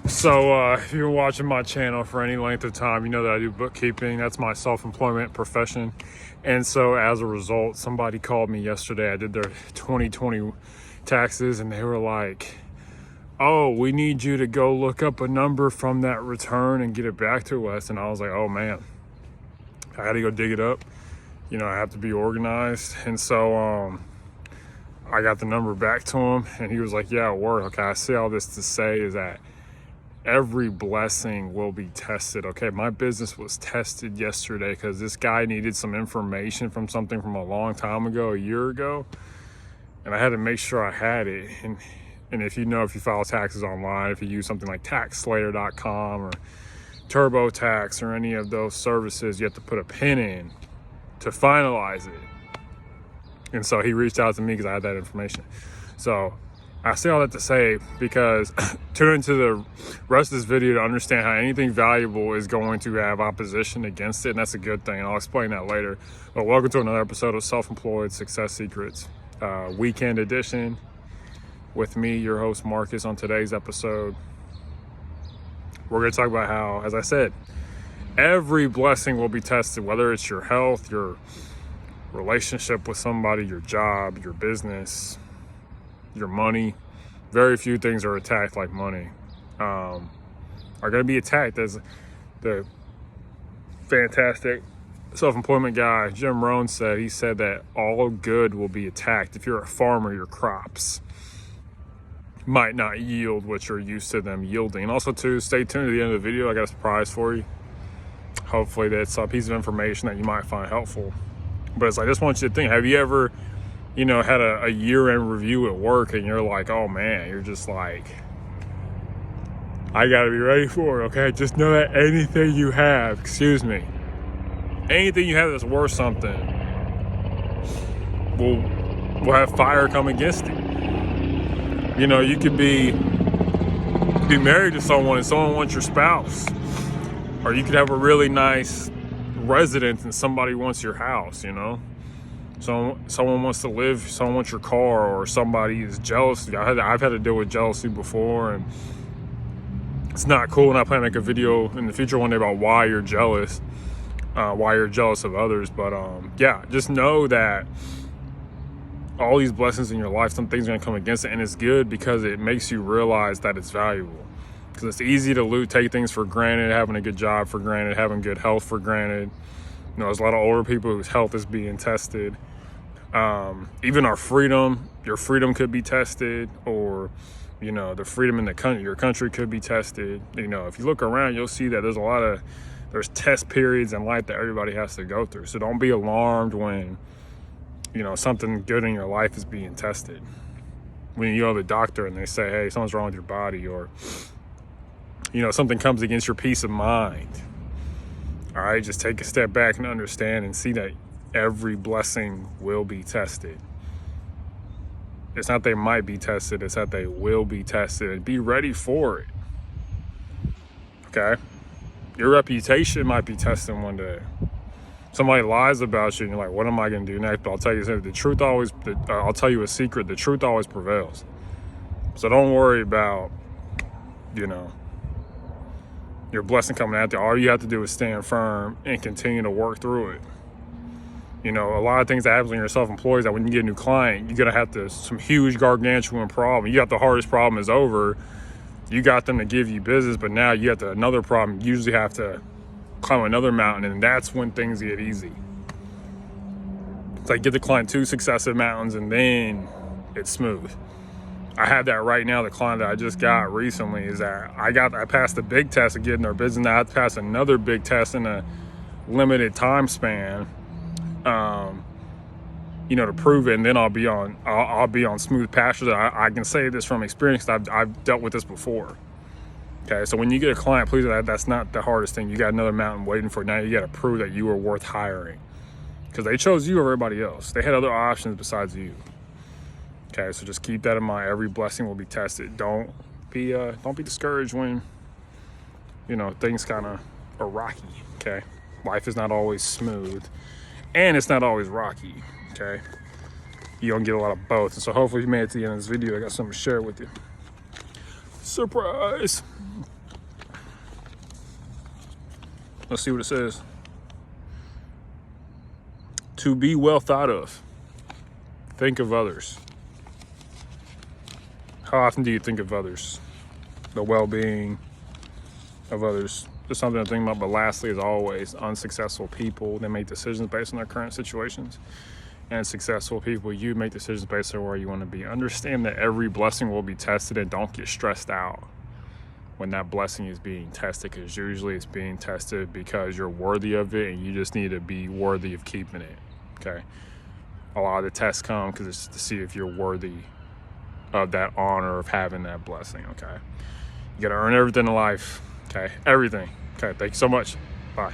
So if you're watching my channel for any length of time, you know that I do bookkeeping. That's my self-employment profession. And so as a result, somebody called me yesterday. I did their 2020 taxes and they were like, oh, we need you to go look up a number from that return and get it back to us. And I was like, oh man, I had to go dig it up. You know, I have to be organized. And so I got the number back to him and he was like, yeah, it worked. Okay, I say all this to say is that every blessing will be tested. Okay, my business was tested yesterday because this guy needed some information from something from a long time ago, a year ago, and I had to make sure I had it. And if you file taxes online, if you use something like taxslayer.com or TurboTax or any of those services, you have to put a PIN in to finalize it. And so he reached out to me because I had that information. So I say all that to say, because tune into the rest of this video to understand how anything valuable is going to have opposition against it, and that's a good thing, and I'll explain that later. But welcome to another episode of Self-Employed Success Secrets, weekend edition with me, your host Marcus. On today's episode, we're going to talk about how, as I said, every blessing will be tested, whether it's your health, your relationship with somebody, your job, your business, your money. Very few things are attacked like money are going to be attacked. As the fantastic self-employment guy Jim Rohn said, he said that all good will be attacked. If you're a farmer, your crops might not yield what you're used to them yielding. And also too, stay tuned to the end of the video. I got a surprise for you. Hopefully that's a piece of information that you might find helpful. But it's like, I just want you to think, have you ever had a year-end review at work and you're like, oh man, you're just like, I gotta be ready for it, okay? Just know that anything you have, anything you have that's worth something will have fire come against it. You could be married to someone and someone wants your spouse. Or you could have a really nice residence and somebody wants your house, So someone wants to live, someone wants your car, or somebody is jealous. I've had to deal with jealousy before, and it's not cool. And I plan to make a video in the future one day about why you're jealous of others. But yeah, just know that all these blessings in your life, some things are gonna come against it, and it's good because it makes you realize that it's valuable. Because it's easy to take things for granted, having a good job for granted, having good health for granted. There's a lot of older people whose health is being tested. Even our freedom, your freedom could be tested, or, the freedom in the country, your country could be tested. If you look around, you'll see that there's test periods in life that everybody has to go through. So don't be alarmed when, something good in your life is being tested. When you go to the doctor and they say, hey, something's wrong with your body, or, something comes against your peace of mind. All right, just take a step back and understand and see that every blessing will be tested. It's not they might be tested, it's that they will be tested. Be ready for it. Okay? Your reputation might be tested one day. Somebody lies about you and you're like, what am I going to do next? But I'll tell you something, I'll tell you a secret, the truth always prevails. So don't worry about, your blessing coming out there. All you have to do is stand firm and continue to work through it. A lot of things that happens when you're self-employed is that when you get a new client, you're going to have some huge gargantuan problem. You got the hardest problem is over. You got them to give you business, but now you have another problem. You usually have to climb another mountain, and that's when things get easy. It's like get the client 2 successive mountains, and then it's smooth. I have that right now. The client that I just got recently is that I passed the big test of getting their business. Now I have to pass another big test in a limited time span, to prove it, and then I'll be on smooth pastures. I can say this from experience. I've dealt with this before. Okay, so when you get a client, please, that's not the hardest thing. You got another mountain waiting for it. Now you got to prove that you are worth hiring, because they chose you over everybody else. They had other options besides you. Okay, so just keep that in mind. Every blessing will be tested. Don't be discouraged when things kind of are rocky. Okay, life is not always smooth, and it's not always rocky. Okay, you don't get a lot of both. And so hopefully you made it to the end of this video. I got something to share with you. Surprise! Let's see what it says. To be well thought of. Think of others. How often do you think of others? The well-being of others. There's something to think about, but lastly, as always, unsuccessful people, they make decisions based on their current situations. And successful people, you make decisions based on where you want to be. Understand that every blessing will be tested, and don't get stressed out when that blessing is being tested, because usually it's being tested because you're worthy of it and you just need to be worthy of keeping it. Okay, a lot of the tests come because it's to see if you're worthy of that honor of having that blessing. Okay, you gotta earn everything in life. Okay, everything. Okay, thank you so much. Bye.